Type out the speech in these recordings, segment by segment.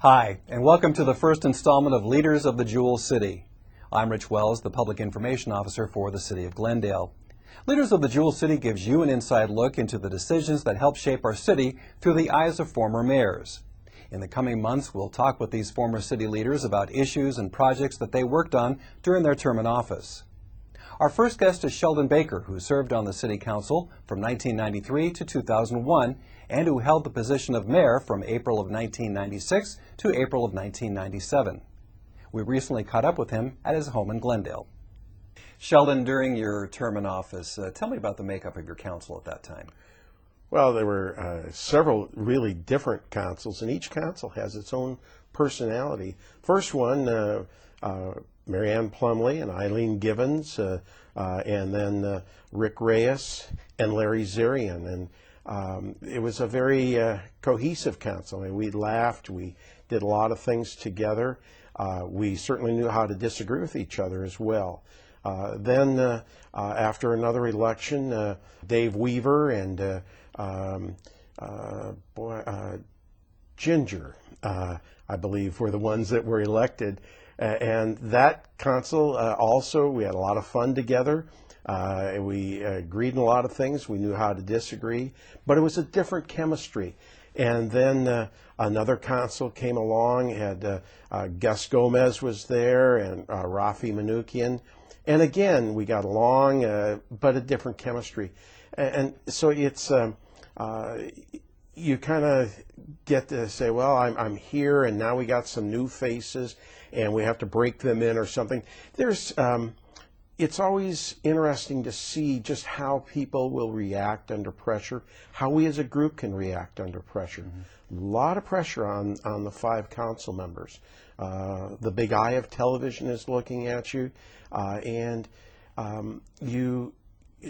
Hi, and welcome to the first installment of Leaders of the Jewel City. I'm Rich Wells, the Public Information Officer for the City of Glendale. Leaders of the Jewel City gives you an inside look into the decisions that help shape our city through the eyes of former mayors. In the coming months, we'll talk with these former city leaders about issues and projects that they worked on during their term in office. Our first guest is Sheldon Baker, who served on the City Council from 1993 to 2001 and who held the position of mayor from April of 1996 to April of 1997. We recently caught up with him at his home in Glendale. Sheldon, during your term in office, tell me about the makeup of your council at that time. Well, there were several really different councils, and each council has its own personality. First one, Mary Ann Plumley and Eileen Gibbons, and then Rick Reyes and Larry Zarian. And it was a very cohesive council. I mean, we laughed, we did a lot of things together. We certainly knew how to disagree with each other as well. Then after another election, Dave Weaver and Ginger, I believe, were the ones that were elected. And that council also, we had a lot of fun together. We agreed on a lot of things. We knew how to disagree, but it was a different chemistry. And then another council came along, had Gus Gomez was there and Rafi Manukian. And again, we got along, but a different chemistry. And so it's, you kind of get to say, well, I'm here and now we got some new faces and we have to break them in or something. It's always interesting to see just how people will react under pressure, how we as a group can react under pressure. Mm-hmm. A lot of pressure on the 5 council members. The big eye of television is looking at you, and you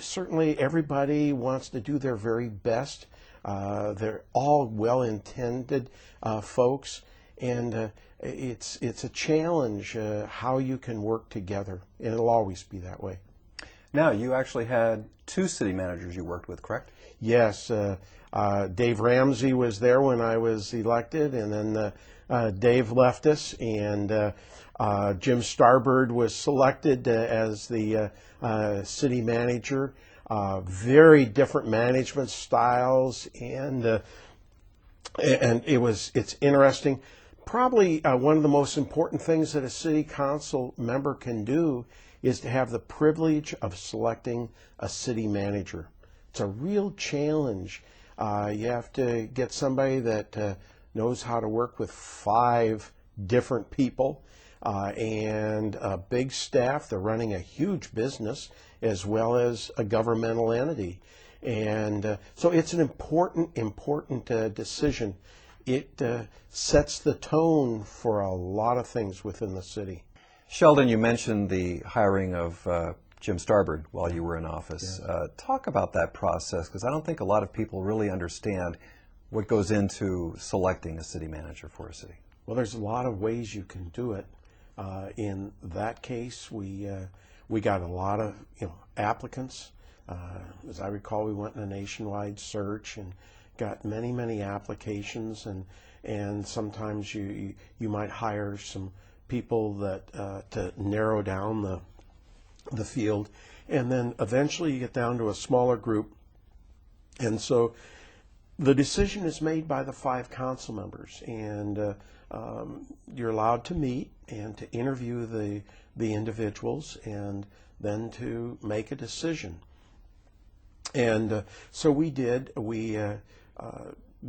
certainly, everybody wants to do their very best. They're all well-intended folks, and it's a challenge how you can work together, and it'll always be that way. Now, you actually had 2 city managers you worked with, correct? Yes. Dave Ramsey was there when I was elected, and then Dave left us, and Jim Starbird was selected as the city manager. Very different management styles, and it's interesting. Probably one of the most important things that a city council member can do is to have the privilege of selecting a city manager. It's a real challenge. You have to get somebody that knows how to work with 5 different people and a big staff. They're running a huge business as well as a governmental entity. And so it's an important decision. It sets the tone for a lot of things within the city. Sheldon, you mentioned the hiring of Jim Starbird while you were in office. Yeah. Talk about that process, because I don't think a lot of people really understand what goes into selecting a city manager for a city. Well, there's a lot of ways you can do it. In that case, we got a lot of applicants. As I recall, we went in a nationwide search and got many applications, and sometimes you might hire some people that to narrow down the field, and then eventually you get down to a smaller group, and so the decision is made by the 5 council members, and you're allowed to meet and to interview the individuals and then to make a decision. And so we did. We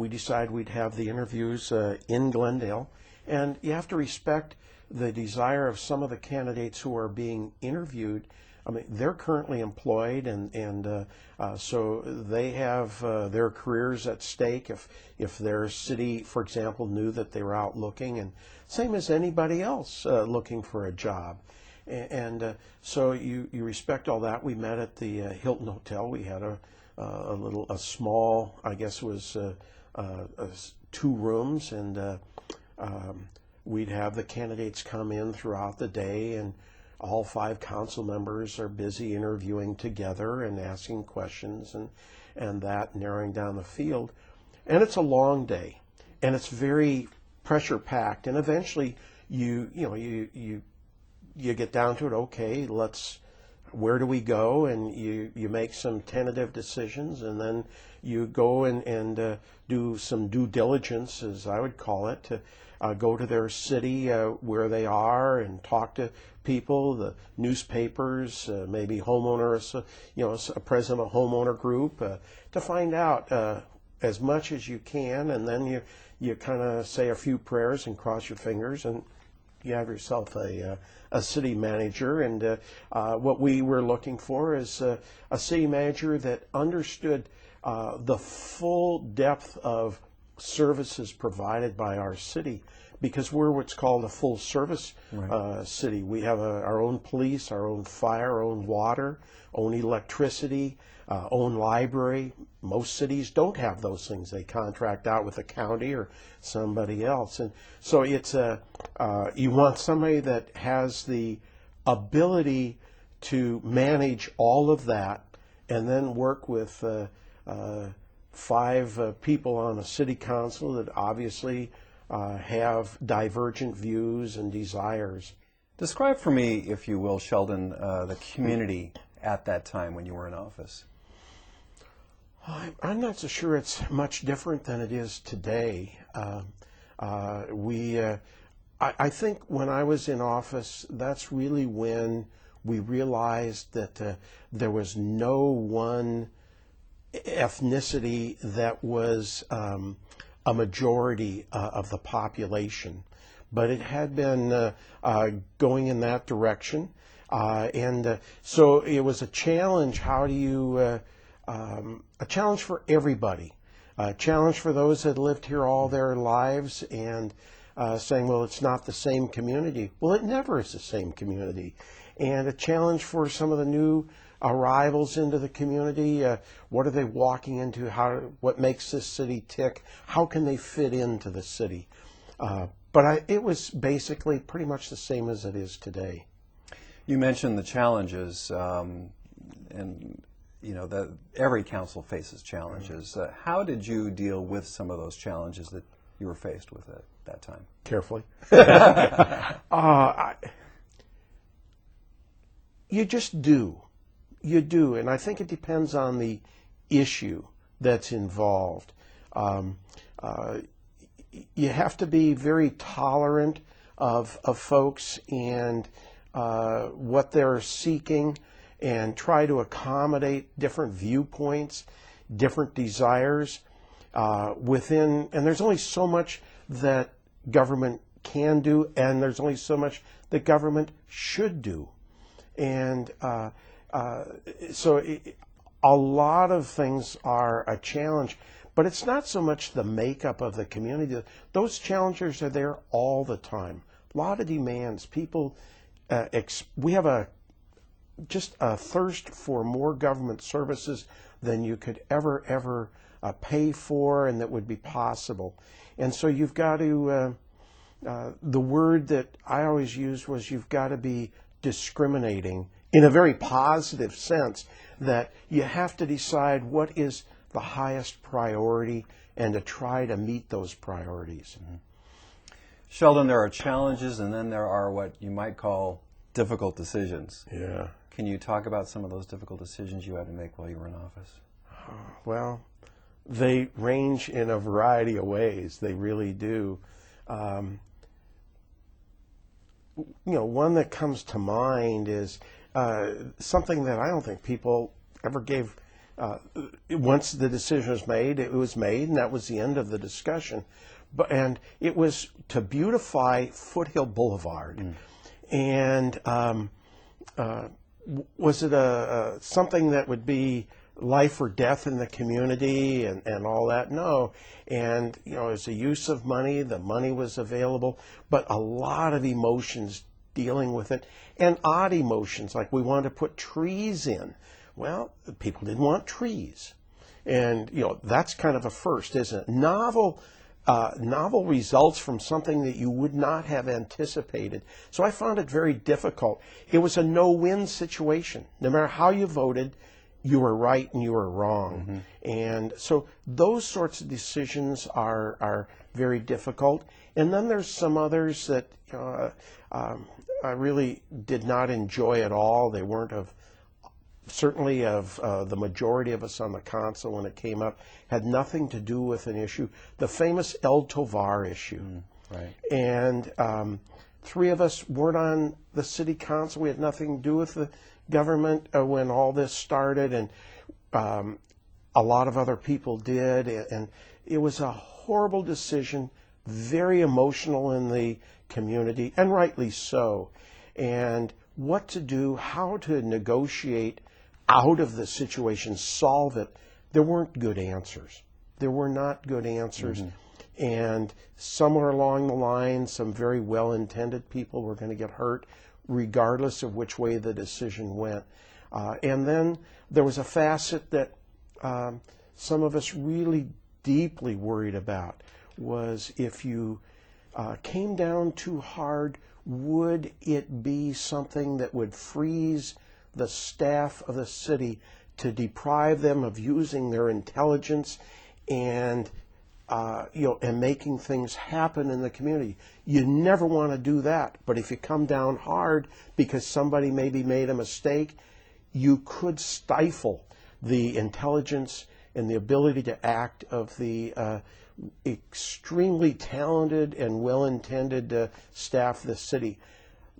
decided we'd have the interviews in Glendale, and you have to respect the desire of some of the candidates who are being interviewed. I mean, they're currently employed, and so they have their careers at stake if their city, for example, knew that they were out looking, and same as anybody else looking for a job. And so you respect all that. We met at the Hilton Hotel. We had a small, I guess it was 2 rooms, and we'd have the candidates come in throughout the day, and all 5 council members are busy interviewing together and asking questions and that narrowing down the field. And it's a long day, and it's very pressure packed, and eventually you get down to it. Okay, where do we go? And you make some tentative decisions, and then you go and do some due diligence, as I would call it, to go to their city where they are and talk to people, the newspapers, maybe homeowners, a president of a homeowner group, to find out as much as you can, and then you kind of say a few prayers and cross your fingers, and you have yourself a city manager. And what we were looking for is a city manager that understood the full depth of services provided by our city, because we're what's called a full service city. We have our own police, our own fire, our own water, own electricity, own library. Most cities don't have those things. They contract out with a county or somebody else. And so it's you want somebody that has the ability to manage all of that, and then work with 5 people on a city council that obviously have divergent views and desires. Describe for me, if you will, Sheldon, the community at that time when you were in office. I'm not so sure it's much different than it is today. I think when I was in office, that's really when we realized that there was no one ethnicity that was a majority of the population, but it had been going in that direction, and so it was a challenge. How do you a challenge for everybody, a challenge for those that lived here all their lives, and saying, well, it's not the same community. Well, it never is the same community. And a challenge for some of the new arrivals into the community. What are they walking into? What makes this city tick? How can they fit into the city? But it was basically pretty much the same as it is today. You mentioned the challenges, and that every council faces challenges. How did you deal with some of those challenges that you were faced with at that time? Carefully. You just do. You do, and I think it depends on the issue that's involved. You have to be very tolerant of folks and what they're seeking, and try to accommodate different viewpoints, different desires within. And there's only so much that government can do, and there's only so much that government should do. And so a lot of things are a challenge, but it's not so much the makeup of the community. Those challenges are there all the time. A lot of demands. People, we have just a thirst for more government services than you could ever pay for, and that would be possible. And so you've got to, the word that I always used was, you've got to be discriminating in a very positive sense, that you have to decide what is the highest priority and to try to meet those priorities. Mm-hmm. Sheldon, there are challenges, and then there are what you might call difficult decisions. Yeah. Can you talk about some of those difficult decisions you had to make while you were in office? Well, they range in a variety of ways. They really do. One that comes to mind is something that I don't think people ever gave. Once the decision was made, it was made, and that was the end of the discussion. And it was to beautify Foothill Boulevard. And was it something that would be life or death in the community and all that? No. And, it was a use of money. The money was available, but a lot of emotions dealing with it, and odd emotions, like we wanted to put trees in. Well, people didn't want trees. And, that's kind of a first, isn't it? Novel results from something that you would not have anticipated. So I found it very difficult. It was a no-win situation. No matter how you voted, you were right and you were wrong. And so those sorts of decisions are very difficult. And then there's some others that I really did not enjoy at all. They weren't certainly of the majority of us on the council when it came up, had nothing to do with an issue, the famous El Tovar issue. Right. And three of us weren't on the city council. We had nothing to do with the government when all this started, and a lot of other people did. And it was a horrible decision, very emotional in the community, and rightly so. And what to do, how to negotiate out of the situation, solve it, there weren't good answers. There were not good answers. And somewhere along the line, some very well-intended people were going to get hurt, regardless of which way the decision went. And then there was a facet that some of us really deeply worried about, was if you came down too hard, would it be something that would freeze the staff of the city to deprive them of using their intelligence and and making things happen in the community? You never want to do that. But if you come down hard because somebody maybe made a mistake, you could stifle the intelligence and the ability to act of the extremely talented and well-intended staff of the city.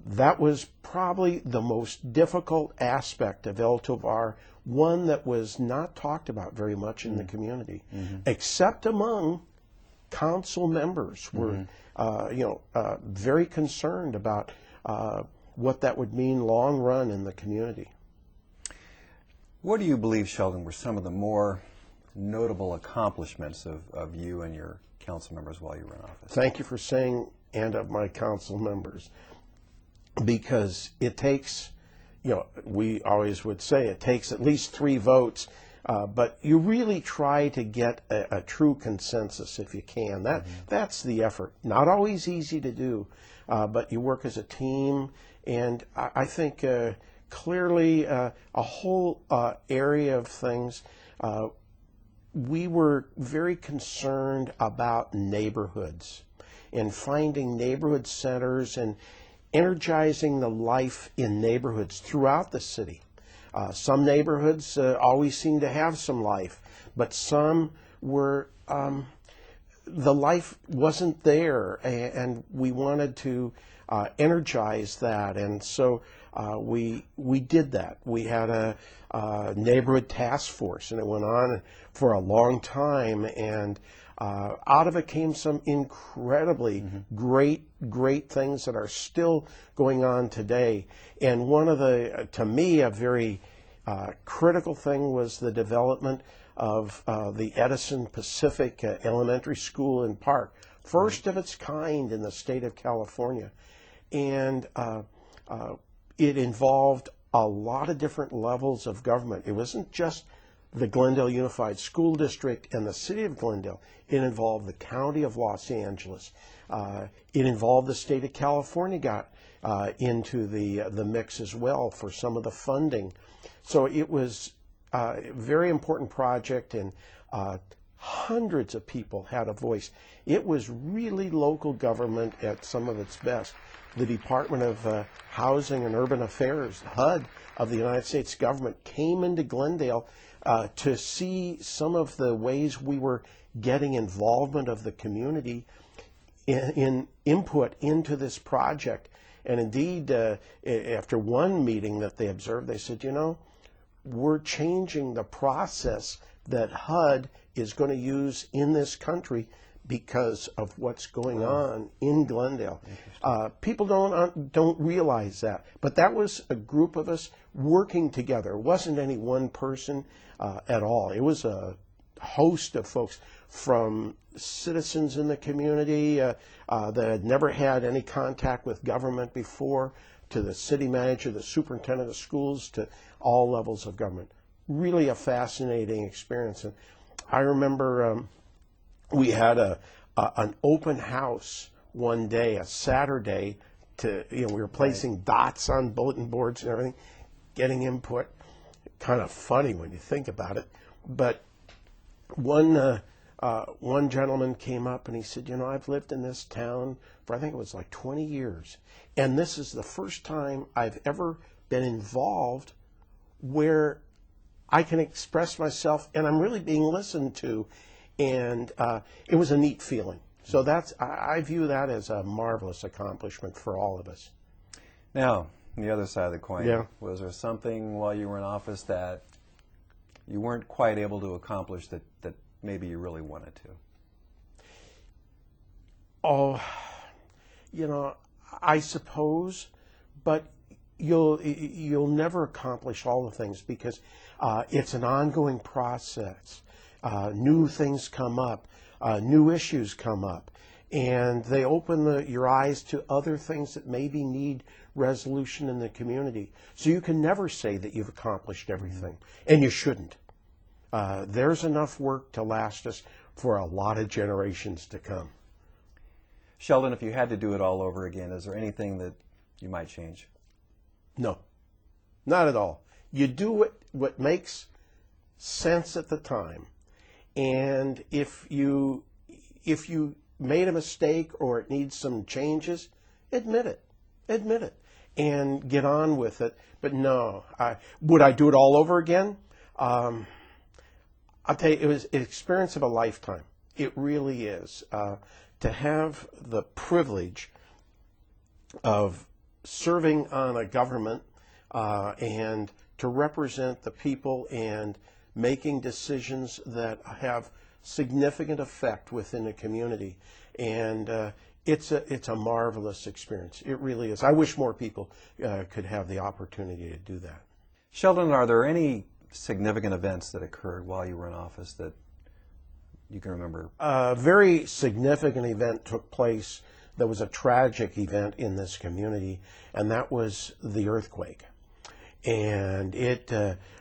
That was probably the most difficult aspect of El Tovar, one that was not talked about very much in the community, except among council members were, very concerned about what that would mean long run in the community. What do you believe, Sheldon, were some of the more notable accomplishments of you and your council members while you were in office? Thank you for saying, and of my council members, because it takes, we always would say it takes at least 3 votes, but you really try to get a true consensus if you can. That's the effort. Not always easy to do, but you work as a team, and I think clearly a whole area of things. We were very concerned about neighborhoods and finding neighborhood centers and energizing the life in neighborhoods throughout the city. Some neighborhoods always seemed to have some life, but some were, the life wasn't there, and we wanted to energize that, and so we did that. We had a neighborhood task force, and it went on for a long time, and out of it came some incredibly great things that are still going on today. And one of the, to me, a very critical thing was the development of the Edison Pacific Elementary School and Park, first of its kind in the state of California. And it involved a lot of different levels of government. It wasn't just the Glendale Unified School District and the city of Glendale. It involved the county of Los Angeles. It involved the state of California got into the mix as well for some of the funding. So it was a very important project, and hundreds of people had a voice. It was really local government at some of its best. The Department of Housing and Urban Affairs, HUD, of the United States government came into Glendale to see some of the ways we were getting involvement of the community in input into this project. And indeed, after one meeting that they observed, they said, we're changing the process that HUD is going to use in this country because of what's going on in Glendale. People don't realize that, but that was a group of us working together. It wasn't any one person at all. It was a host of folks, from citizens in the community that had never had any contact with government before, to the city manager, the superintendent of schools, to all levels of government. Really a fascinating experience. And I remember we had an open house one day, a Saturday, we were placing dots on bulletin boards and everything, getting input. kind of funny when you think about it. But one gentleman came up and he said, I've lived in this town for, I think it was like 20 years. And this is the first time I've ever been involved where I can express myself and I'm really being listened to. And it was a neat feeling. So I view that as a marvelous accomplishment for all of us. Now, the other side of the coin, Yeah. was there something while you were in office that you weren't quite able to accomplish that maybe you really wanted to? Oh, I suppose, but you'll never accomplish all the things because it's an ongoing process. New things come up, new issues come up, and they open your eyes to other things that maybe need resolution in the community. So you can never say that you've accomplished everything, and you shouldn't. There's enough work to last us for a lot of generations to come. Sheldon, if you had to do it all over again, is there anything that you might change? No, not at all. You do what makes sense at the time. And if you made a mistake or it needs some changes, admit it, and get on with it. But no, would I do it all over again? I'll tell you, it was an experience of a lifetime. It really is. To have the privilege of serving on a government and to represent the people and making decisions that have significant effect within the community. And it's a marvelous experience. It really is. I wish more people could have the opportunity to do that. Sheldon, are there any significant events that occurred while you were in office that you can remember? A very significant event took place that was a tragic event in this community, and that was the earthquake. And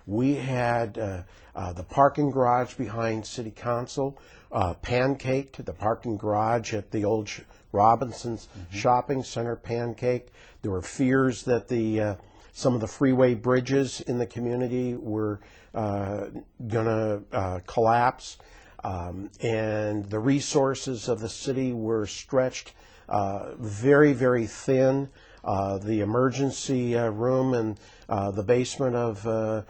we had the parking garage behind City Council pancaked, the parking garage at the old Robinson's Shopping Center pancaked. There were fears that some of the freeway bridges in the community were going to collapse, and the resources of the city were stretched very, very thin. The emergency room and the basement of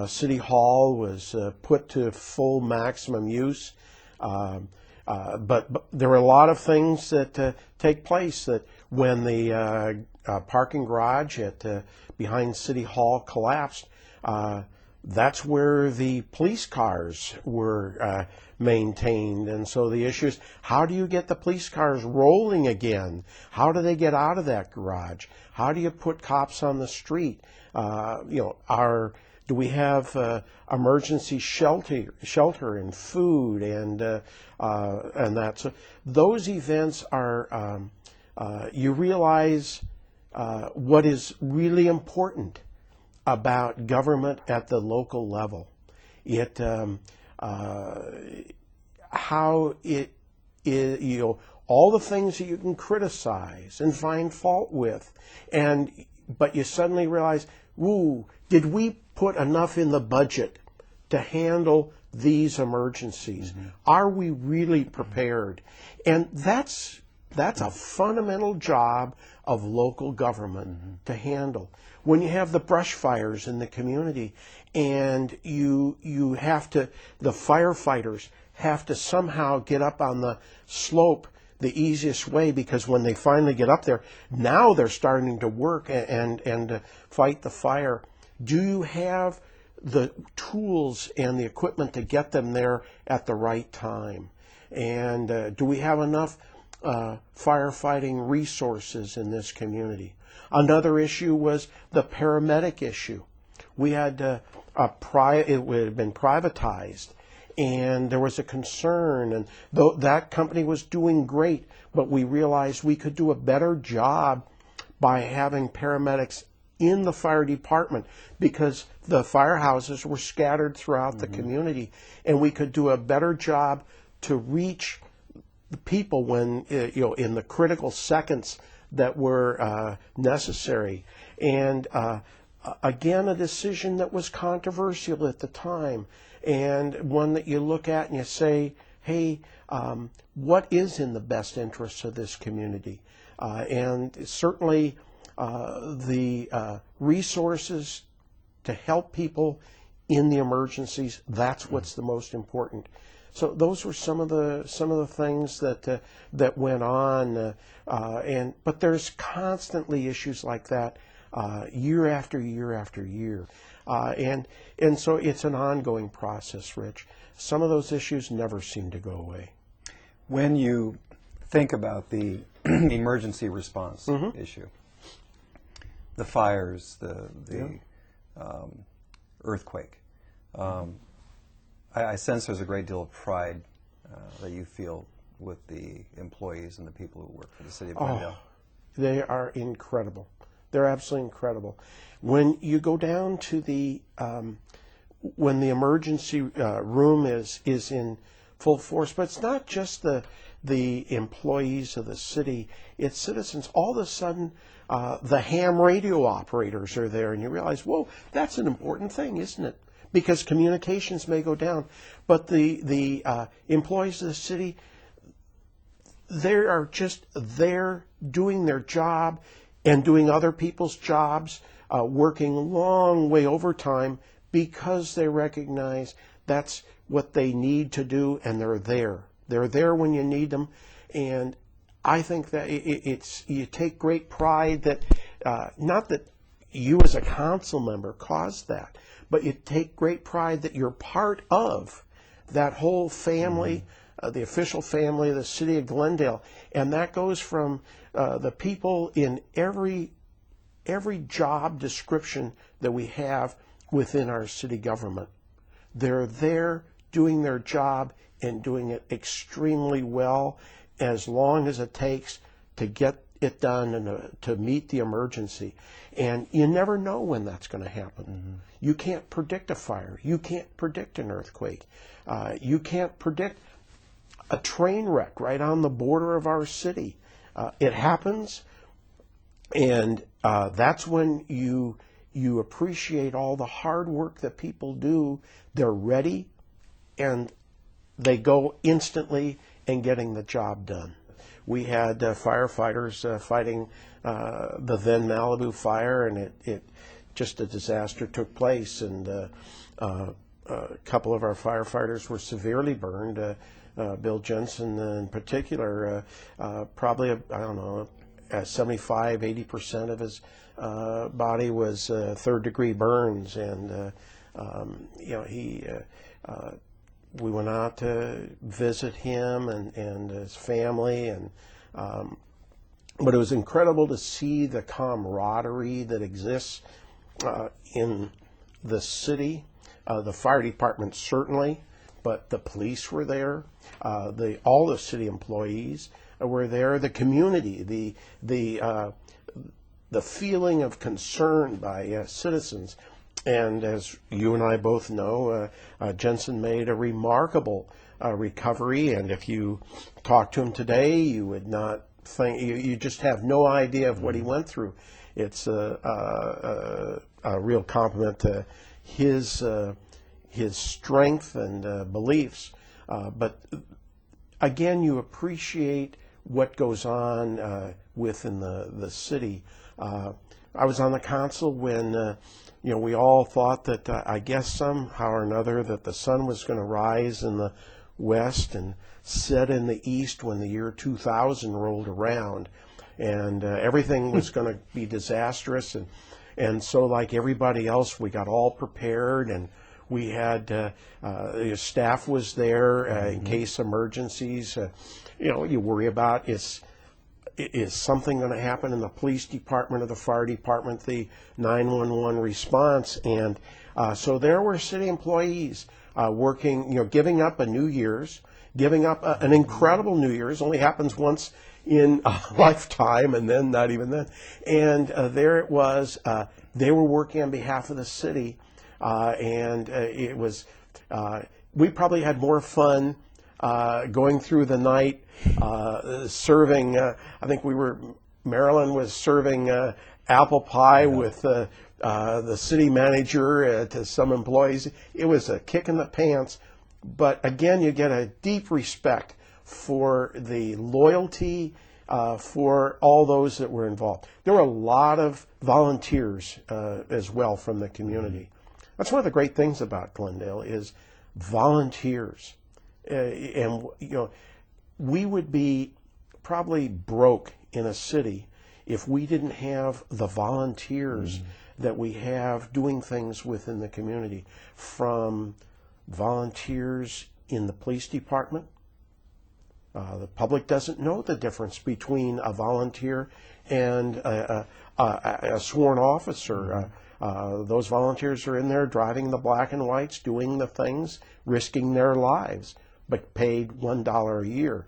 City Hall was put to full maximum use. But there were a lot of things that take place that when the parking garage behind City Hall collapsed, that's where the police cars were maintained. And so the issue is, how do you get the police cars rolling again? How do they get out of that garage? How do you put cops on the street? Do we have emergency shelter and food and that? So those events are, you realize what is really important about government at the local level. How it is, all the things that you can criticize and find fault with, but you suddenly realize, did we put enough in the budget to handle these emergencies? Mm-hmm. Are we really prepared? And that's a fundamental job of local government to handle. When you have the brush fires in the community and you have to, the firefighters have to somehow get up on the slope the easiest way, because when they finally get up there, now they're starting to work and fight the fire. Do you have the tools and the equipment to get them there at the right time? And do we have enough firefighting resources in this community? Another issue was the paramedic issue. We had it had been privatized, and there was a concern, and that company was doing great, but we realized we could do a better job by having paramedics in the fire department, because the firehouses were scattered throughout the community, and we could do a better job to reach the people when in the critical seconds that were necessary. And again, a decision that was controversial at the time, and one that you look at and you say, hey, what is in the best interests of this community? And certainly the resources to help people in the emergencies, that's what's the most important. So those were some of the things that went on, but there's constantly issues like that year after year after year, and so it's an ongoing process, Rich. Some of those issues never seem to go away. When you think about the emergency response issue, the fires, the earthquake, I sense there's a great deal of pride that you feel with the employees and the people who work for the city of Glendale. They are incredible. They're absolutely incredible. When you go down to the when the emergency room is in full force, but it's not just the employees of the city, it's citizens. All of a sudden, the ham radio operators are there, and you realize, whoa, that's an important thing, isn't it? Because communications may go down, but the employees of the city, they are just there doing their job and doing other people's jobs, working long way overtime because they recognize that's what they need to do, and they're there. They're there when you need them, and I think that you take great pride that, not that you as a council member caused that, but you take great pride that you're part of that whole family, the official family of the city of Glendale, and that goes from the people in every job description that we have within our city government. They're there doing their job and doing it extremely well, as long as it takes to get it done and to meet the emergency. And you never know when that's going to happen. You can't predict a fire. You can't predict an earthquake. You can't predict a train wreck right on the border of our city. It happens, and that's when you appreciate all the hard work that people do. They're ready, and they go instantly and getting the job done. We had firefighters fighting the then Malibu fire, and it just a disaster took place, and a couple of our firefighters were severely burned. Bill Jensen in particular, probably, I don't know, 75-80% of his body was third-degree burns, and we went out to visit him and his family, and but it was incredible to see the camaraderie that exists in the city. The fire department certainly, but the police were there. All the city employees were there. The community, the feeling of concern by citizens. And as you and I both know, Jensen made a remarkable recovery. And if you talk to him today, you would not think, you just have no idea of what he went through. It's a real compliment to his strength and beliefs. But again, you appreciate what goes on within the city. I was on the council when we all thought that I guess somehow or another that the sun was going to rise in the west and set in the east when the year 2000 rolled around, and everything was going to be disastrous. And so, like everybody else, we got all prepared, and we had staff was there in case emergencies. You worry about is something going to happen in the police department or the fire department, the 911 response. And so there were city employees working, giving up a New Year's, giving up an incredible New Year's, only happens once in a lifetime, and then not even then. And there it was. They were working on behalf of the city, and it was, we probably had more fun going through the night, serving, I think Marilyn was serving apple pie with the city manager to some employees. It was a kick in the pants. But again, you get a deep respect for the loyalty for all those that were involved. There were a lot of volunteers as well from the community. That's one of the great things about Glendale is volunteers. And we would be probably broke in a city if we didn't have the volunteers that we have doing things within the community, from volunteers in the police department. The public doesn't know the difference between a volunteer and a sworn officer. Those volunteers are in there driving the black and whites, doing the things, risking their lives, but paid $1 a year.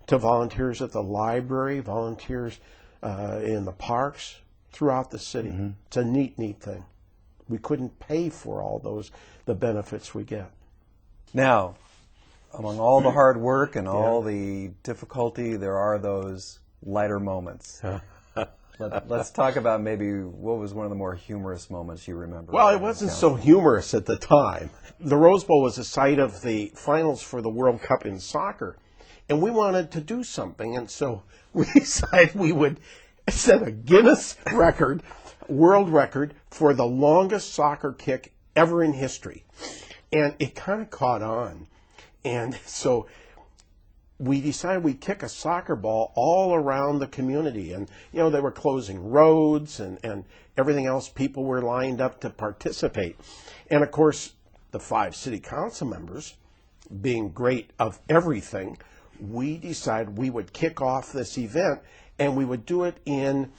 To volunteers at the library, volunteers in the parks throughout the city. It's a neat thing. We couldn't pay for all the benefits we get. Now, among all the hard work and all the difficulty, there are those lighter moments. Let's talk about maybe what was one of the more humorous moments you remember. Well, it wasn't so humorous at the time. The Rose Bowl was the site of the finals for the World Cup in soccer, and we wanted to do something, and so we decided we would set a Guinness record, world record, for the longest soccer kick ever in history. And it kind of caught on. And so we decided we'd kick a soccer ball all around the community. And, they were closing roads and everything else. People were lined up to participate. And, of course, the 5 city council members, being great of everything, we decided we would kick off this event, and we would do it in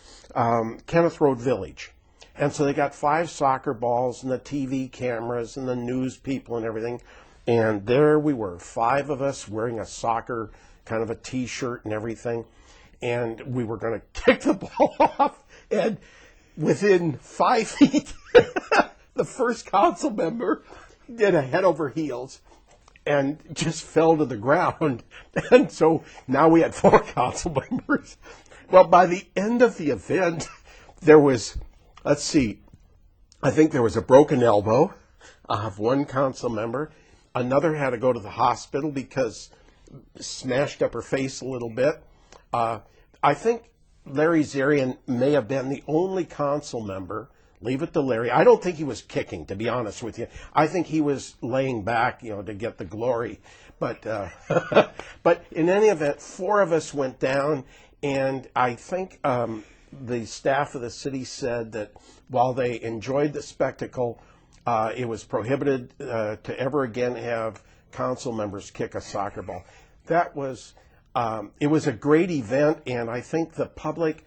Kenneth Road Village. And so they got 5 soccer balls and the TV cameras and the news people and everything. And there we were, 5 of us wearing a soccer kind of a T-shirt and everything. And we were going to kick the ball off. And within 5 feet, the first council member did a head over heels and just fell to the ground. And so now we had 4 council members. Well, by the end of the event, there was, let's see, I think there was a broken elbow of one council member. Another had to go to the hospital because smashed up her face a little bit. I think Larry Zarian may have been the only council member. Leave it to Larry. I don't think he was kicking, to be honest with you. I think he was laying back, to get the glory. But but in any event, 4 of us went down, and I think the staff of the city said that while they enjoyed the spectacle, it was prohibited to ever again have council members kick a soccer ball. That was, it was a great event, and I think the public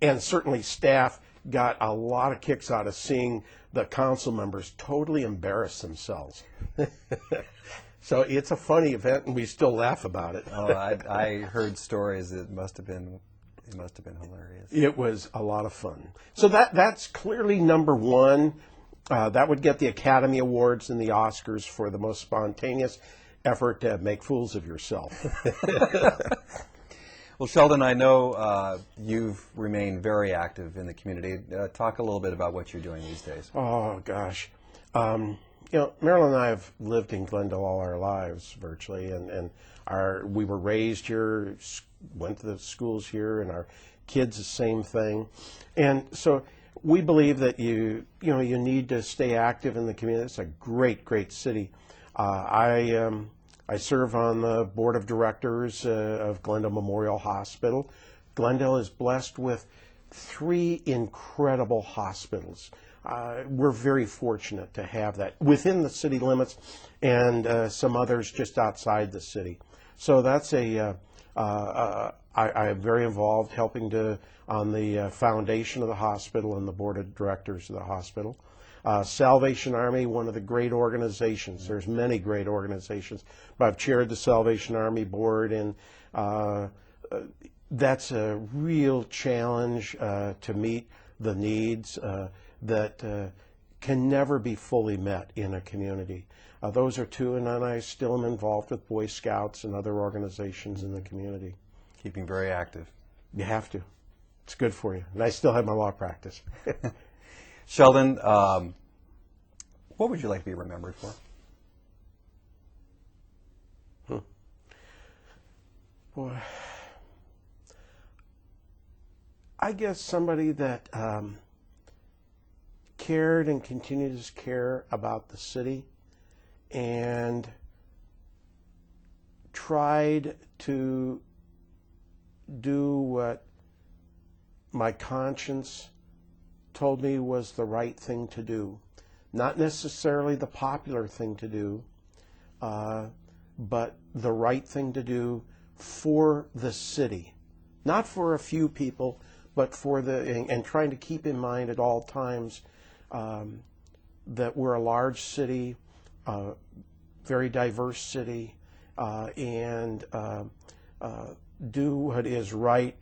and certainly staff got a lot of kicks out of seeing the council members totally embarrass themselves. So it's a funny event, and we still laugh about it. Oh, I heard stories. It must have been hilarious. It was a lot of fun. So that's clearly number 1. That would get the Academy Awards and the Oscars for the most spontaneous effort to make fools of yourself. Well, Sheldon, I know you've remained very active in the community. Talk a little bit about what you're doing these days. Oh, gosh. Marilyn and I have lived in Glendale all our lives, virtually, and we were raised here, went to the schools here, and our kids the same thing. And so we believe that you need to stay active in the community. It's a great city. I serve on the board of directors of Glendale Memorial Hospital. Glendale is blessed with 3 incredible hospitals. We're very fortunate to have that within the city limits, and some others just outside the city. So that's I am very involved helping on the foundation of the hospital and the board of directors of the hospital. Salvation Army, one of the great organizations. There's many great organizations, but I've chaired the Salvation Army board, and that's a real challenge to meet the needs that can never be fully met in a community. Those are 2, and then I still am involved with Boy Scouts and other organizations in the community. Keeping very active. You have to. It's good for you. And I still have my law practice. Sheldon, what would you like to be remembered for? Boy, I guess somebody that cared and continues to care about the city and tried to do what my conscience told me was the right thing to do. Not necessarily the popular thing to do, but the right thing to do for the city. Not for a few people, but for and trying to keep in mind at all times that we're a large city, very diverse city, and do what is right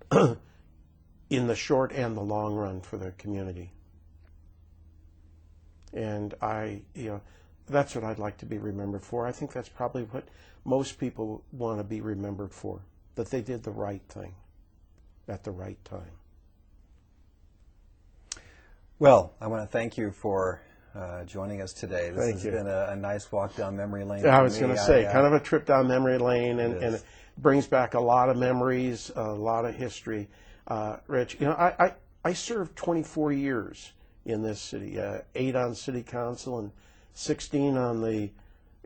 in the short and the long run for the community. And that's what I'd like to be remembered for. I think that's probably what most people want to be remembered for, that they did the right thing at the right time. Well, I want to thank you for joining us today. This Thank has you. been a nice walk down memory lane. Yeah, I for was me. going to say, kind of a trip down memory lane, and it brings back a lot of memories, a lot of history. Rich, I served 24 years in this city, 8 on city council and 16 on the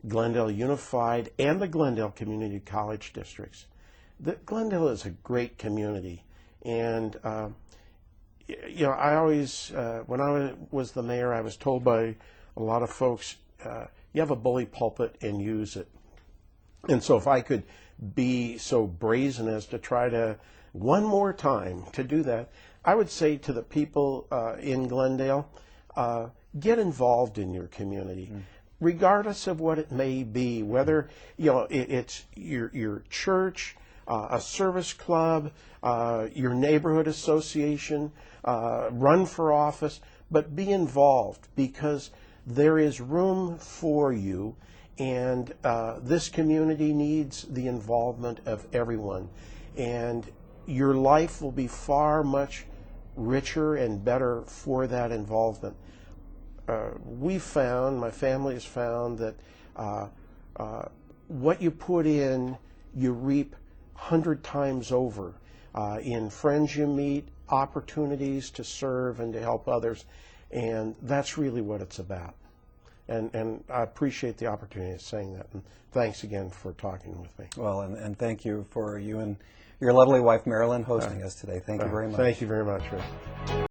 Glendale Unified and the Glendale Community College districts. Glendale is a great community, and I always, when I was the mayor, I was told by a lot of folks, you have a bully pulpit and use it. And so if I could be so brazen as to try to, one more time, to do that, I would say to the people in Glendale, get involved in your community, regardless of what it may be, whether it's your church, a service club, your neighborhood association, run for office, but be involved, because there is room for you, and this community needs the involvement of everyone. And your life will be far much richer and better for that involvement. We found, my family has found, that what you put in, you reap 100 times over in friends you meet, opportunities to serve and to help others, and that's really what it's about. And I appreciate the opportunity of saying that, and thanks again for talking with me. Well, and thank you for you and your lovely wife, Marilyn, hosting us today. Thank you very much. Thank you very much, Rick.